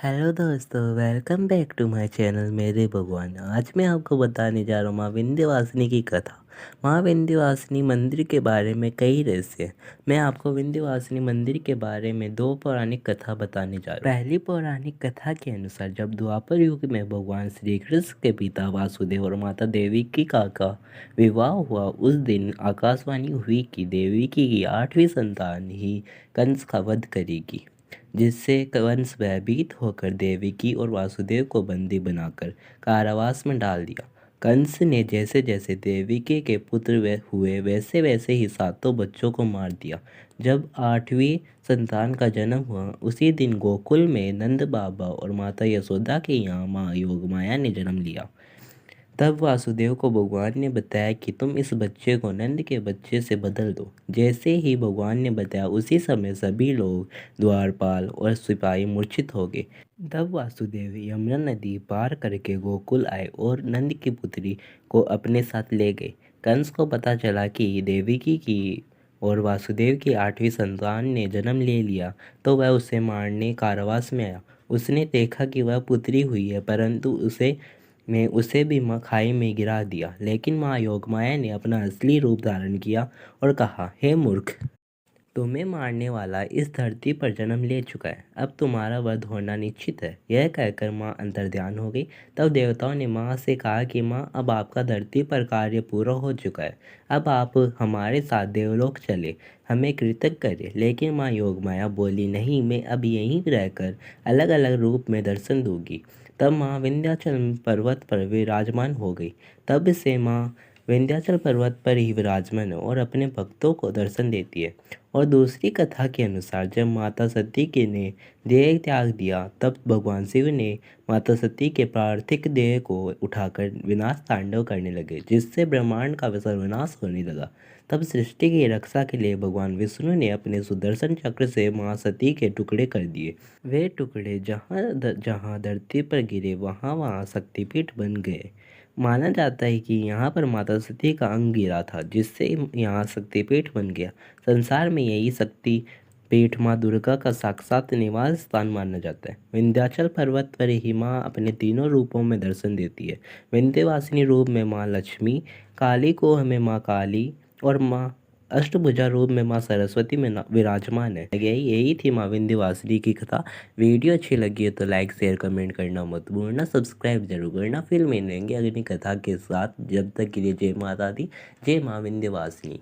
Hello दोस्तों, welcome back to my channel मेरे भगवान। आज मैं आपको बताने जा रहा हूँ माँ विंध्यवासिनी की कथा। माँ विंध्यवासिनी मंदिर के बारे में कई रहस्य हैं। मैं आपको विंध्यवासिनी मंदिर के बारे में दो पौराणिक कथा बताने जा रहा हूँ। पहली पौराणिक कथा के अनुसार जब द्वापर युग में भगवान श्री कृष्ण के पिता वासुदेव और माता देवकी का विवाह हुआ, उस दिन आकाशवाणी हुई कि देवकी की 8वीं संतान ही कंस का वध करेगी, जिससे कंस भयभीत होकर देवकी और वासुदेव को बंदी बनाकर कारावास में डाल दिया। कंस ने जैसे जैसे देवकी के पुत्र हुए वैसे वैसे ही सातों बच्चों को मार दिया। जब 8वीं संतान का जन्म हुआ, उसी दिन गोकुल में नंद बाबा और माता यशोदा के यहाँ माँ योगमाया ने जन्म लिया। तब वासुदेव को भगवान ने बताया कि तुम इस बच्चे को नंद के बच्चे से बदल दो। जैसे ही भगवान ने बताया, उसी समय सभी लोग, द्वारपाल और सिपाही मूर्छित हो गए। तब वासुदेव यमुना नदी पार करके गोकुल आए और नंद की पुत्री को अपने साथ ले गए। कंस को पता चला कि देवकी की और वासुदेव की 8वीं संतान ने जन्म ले लिया, तो वह उसे मारने कारावास में आया। उसने देखा कि वह पुत्री हुई है, परंतु उसे भी खाई में गिरा दिया। लेकिन माँ योगमाया ने अपना असली रूप धारण किया और कहा, हे मूर्ख, तुम्हें मारने वाला इस धरती पर जन्म ले चुका है, अब तुम्हारा वध होना निश्चित है। यह कहकर माँ अंतर्ध्यान हो गई। तब देवताओं ने माँ से कहा कि माँ, अब आपका धरती पर कार्य पूरा हो चुका है, अब आप हमारे साथ देवलोक चले, हमें कृतज्ञ करें। लेकिन माँ योगमाया बोली, नहीं, मैं अब यहीं रहकर अलग अलग रूप में दर्शन दूंगी। तब माँ विंध्याचल पर्वत पर विराजमान हो गई। तब से माँ विंध्याचल पर्वत पर ही विराजमान है और अपने भक्तों को दर्शन देती है। और दूसरी कथा के अनुसार जब माता सती के ने देह त्याग दिया, तब भगवान शिव ने माता सती के पार्थिव देह को उठाकर विनाश तांडव करने लगे, जिससे ब्रह्मांड का सर्वनाश होने लगा। तब सृष्टि की रक्षा के लिए भगवान विष्णु ने अपने सुदर्शन चक्र से माँ सती के टुकड़े कर दिए। वे टुकड़े जहाँ धरती पर गिरे, वहाँ वहाँ शक्तिपीठ बन गए। माना जाता है कि यहाँ पर माता सती का अंग गिरा था, जिससे यहाँ शक्तिपीठ बन गया। संसार में यही शक्ति पीठ माँ दुर्गा का साक्षात निवास स्थान माना जाता है। विंध्याचल पर्वत पर ही माँ अपने तीनों रूपों में दर्शन देती है। विंध्यवासिनी रूप में माँ लक्ष्मी, काली को हमें माँ काली और माँ अष्टभुजा रूप में माँ सरस्वती में विराजमान है। यही थी माँ विंध्यवासिनी की कथा। वीडियो अच्छी लगी है तो लाइक शेयर कमेंट करना मत भूलना, सब्सक्राइब जरूर करना। फिर मिलेंगे अगली कथा के साथ। जब तक के लिए जय माता दी, जय माँ विंध्यवासिनी।